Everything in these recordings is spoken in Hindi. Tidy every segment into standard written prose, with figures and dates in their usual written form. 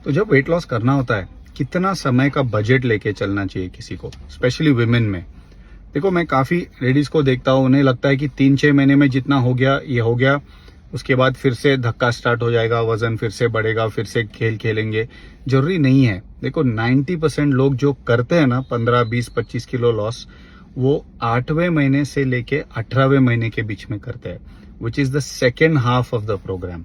तो जब वेट लॉस करना होता है, कितना समय का बजट लेके चलना चाहिए किसी को, स्पेशली विमेन में। देखो, मैं काफ़ी लेडीज़ को देखता हूँ, उन्हें लगता है कि 3-6 महीने में जितना हो गया ये हो गया, उसके बाद फिर से धक्का स्टार्ट हो जाएगा, वजन फिर से बढ़ेगा, फिर से खेल खेलेंगे। जरूरी नहीं है। देखो, 90% लोग जो करते हैं ना 15, 20, 25 किलो लॉस, वो 8वें महीने से लेके 18वें महीने के बीच में करते हैं, which is the second half of the programme.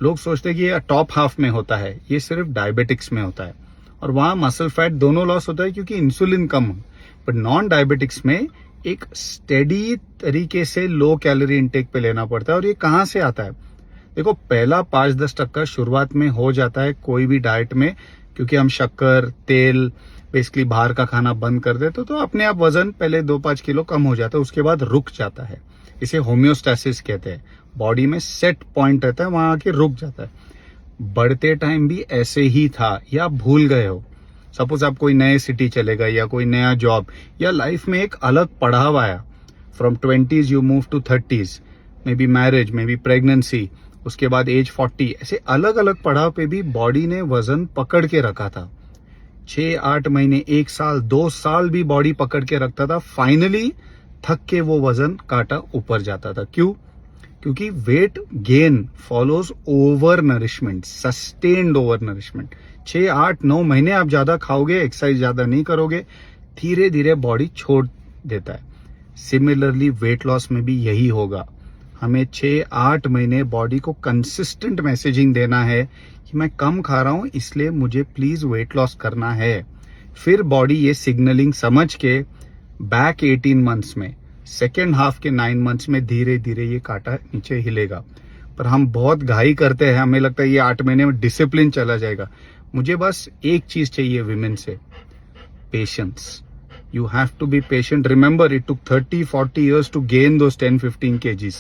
लोग सोचते हैं कि ये टॉप हाफ में होता है, ये सिर्फ डायबिटिक्स में होता है, और वहाँ मसल फैट दोनों लॉस होता है क्योंकि इंसुलिन कम है। बट नॉन डायबिटिक्स में एक स्टेडी तरीके से लो कैलोरी इंटेक पे लेना पड़ता है। और ये कहाँ से आता है? देखो, पहला 5-10% शुरुआत में हो जाता है कोई भी डाइट में, क्योंकि हम शक्कर, तेल, बेसिकली बाहर का खाना बंद कर देते तो अपने आप वजन पहले 2-5 किलो कम हो जाता है, उसके बाद रुक जाता है। इसे होम्योस्टैसिस कहते हैं। बॉडी में सेट पॉइंट रहता है, वहां आके रुक जाता है। बढ़ते टाइम भी ऐसे ही था, या आप भूल गए हो। सपोज आप कोई नए सिटी चले गए, या कोई नया जॉब, या लाइफ में एक अलग पड़ाव आया, from 20s you move to 30s, maybe marriage, maybe pregnancy, उसके बाद एज 40, ऐसे अलग अलग पड़ाव पे भी बॉडी ने वजन पकड़ के रखा था। 6-8 महीने, 1 साल, 2 साल भी बॉडी पकड़ के रखता था। फाइनली थक के वो वजन काटा ऊपर जाता था। क्यों? क्योंकि weight gain follows over nourishment, sustained over nourishment. 6-8-9 महीने आप ज्यादा खाओगे, एक्सरसाइज ज्यादा नहीं करोगे, धीरे धीरे बॉडी छोड़ देता है। सिमिलरली वेट लॉस में भी यही होगा। हमें 6-8 महीने बॉडी को कंसिस्टेंट मैसेजिंग देना है कि मैं कम खा रहा हूं, इसलिए मुझे प्लीज वेट लॉस करना है। फिर बॉडी ये सिग्नलिंग समझ के बैक 18 मंथ्स में, सेकेंड हाफ के 9 मंथ्स में धीरे धीरे ये कांटा नीचे हिलेगा। पर हम बहुत घाई करते हैं, हमें लगता है ये 8 महीने में डिसिप्लिन चला जाएगा। मुझे बस एक चीज चाहिए विमेन से, patience. You have to be patient. Remember, it took 30-40 years to gain those 10-15 kgs.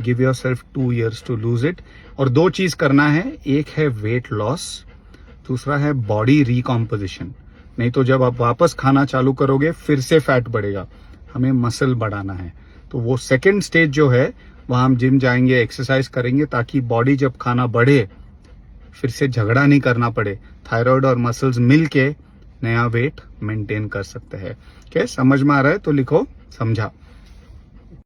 Give yourself 2 years to lose it. और 2 चीज करना है, एक है वेट लॉस, दूसरा है बॉडी रिकॉम्पोजिशन। नहीं तो जब आप वापस खाना चालू करोगे फिर से फैट बढ़ेगा। हमें मसल बढ़ाना है। तो वो सेकेंड स्टेज जो है, वहां हम जिम जाएंगे, एक्सरसाइज करेंगे, ताकि बॉडी जब खाना बढ़े फिर से झगड़ा नहीं करना पड़े। थायराइड और मसल्स मिलके नया वेट मेंटेन कर सकते हैं। क्या समझ में आ रहा है? तो लिखो समझा।